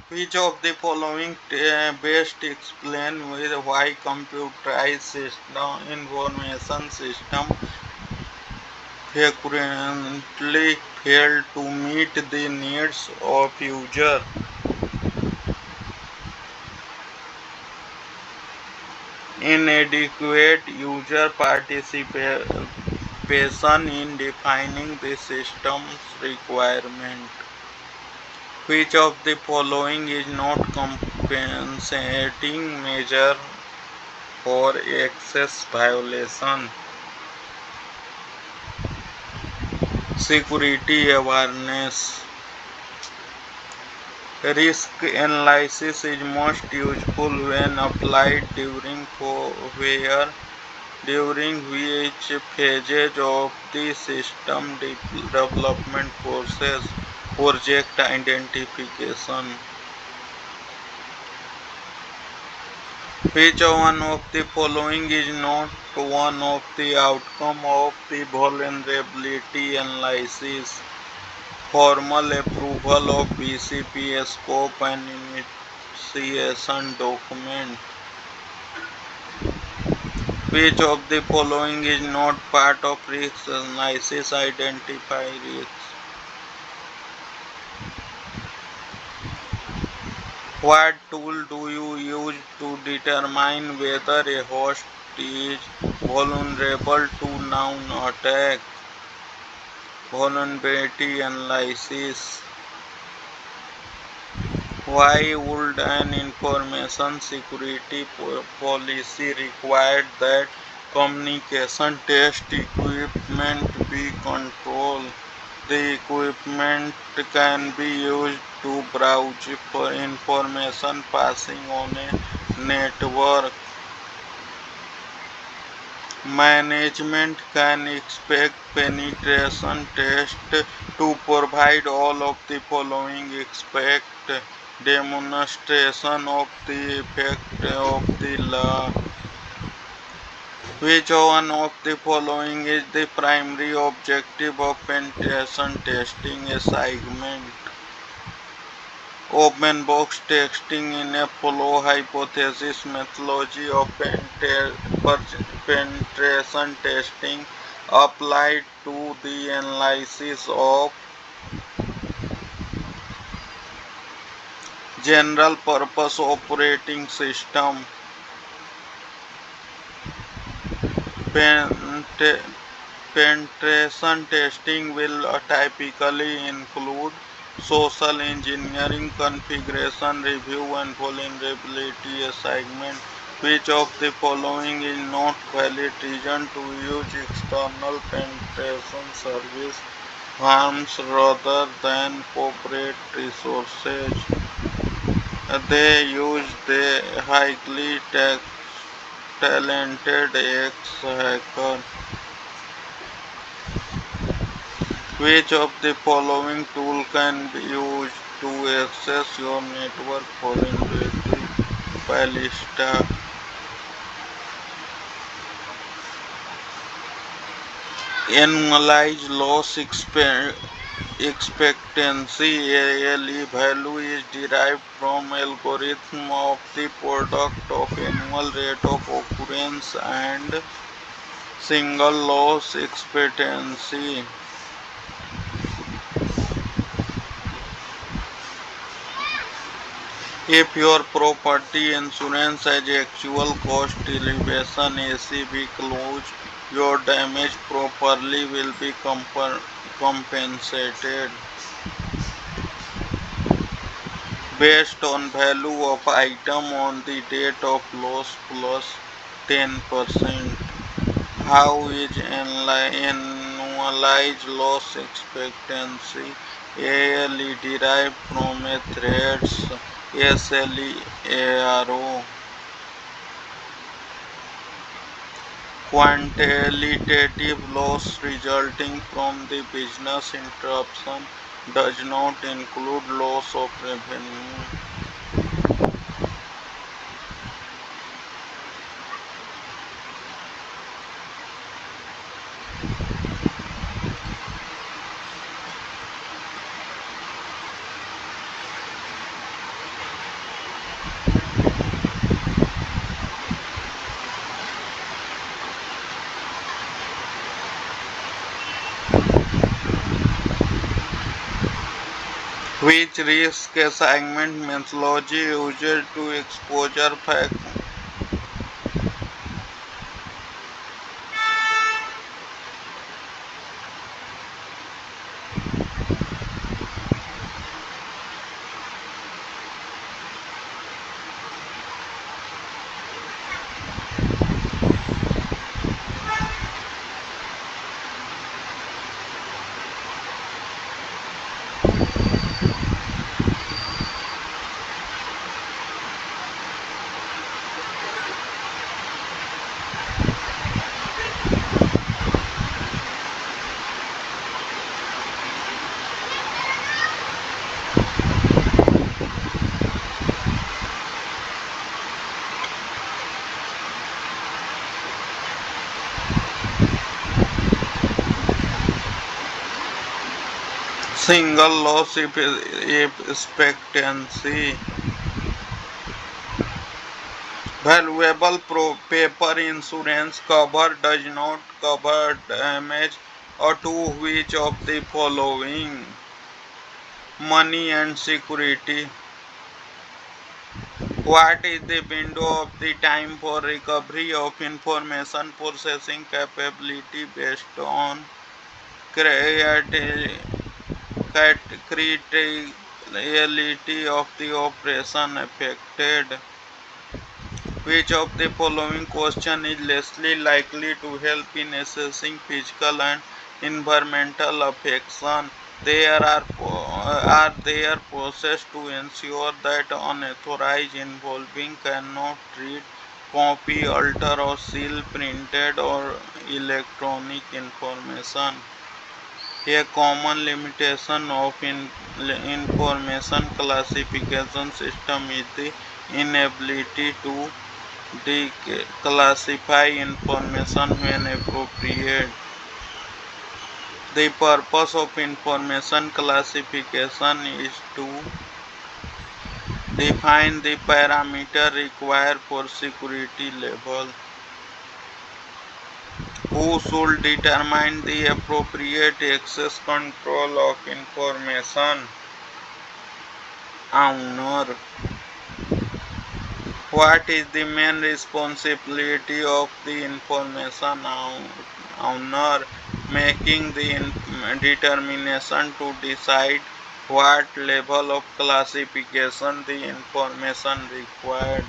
Which of the following best explain with why computerized system information system frequently fail to meet the needs of user? Inadequate user participation in defining the system's requirement. Which of the following is not compensating measure for access violation? Security awareness. Risk analysis is most useful when applied during which phases of the system development process. Project identification. Which one of the following is not one of the outcome of the vulnerability analysis? Formal approval of BCP scope and initiation document. Which of the following is not part of risk analysis? Identify risks. What tool do you use to determine whether a host is vulnerable to known attack? Vulnerability analysis. Why would an information security policy require that communication test equipment be controlled? The equipment can be used to browse for information passing on a network. Management can expect penetration tests to provide all of the following: expect demonstration of the effect of the law. Which one of the following is the primary objective of penetration testing? Assignment. Open box testing in a flow hypothesis methodology of penetration testing applied to the analysis of general purpose operating system. Penetration testing will typically include social engineering, configuration review, and vulnerability assessment. Which of the following is not valid reason to use external penetration service firms rather than corporate resources? They use the highly talented ex-hacker. Which of the following tool can be used to access your network vulnerability? Ballista. Annualized loss expectancy ALE value is derived from algorithm of the product of annual rate of occurrence and single loss expectancy. If your property insurance has actual cost elevation ACV clause, your damage properly will be compensated based on value of item on the date of loss plus 10%. How is annualized loss expectancy ALE derived from a threat's SLARO? Quantitative loss resulting from the business interruption does not include loss of revenue. Which risk assignment methodology used to exposure facts? Single loss expectancy. Valuable paper insurance cover does not cover damage or to which of the following: money and security. What is the window of the time for recovery of information processing capability based on criti- criticality of the operation affected? Which of the following question is less likely to help in assessing physical and environmental affection? Are there processes to ensure that unauthorized involving cannot read, copy, alter, or seal printed or electronic information? A common limitation of information classification system is the inability to declassify information when appropriate. The purpose of information classification is to define the parameter required for security level. Who should determine the appropriate access control of information? Owner. What is the main responsibility of the information owner? Making the determination to decide what level of classification the information required.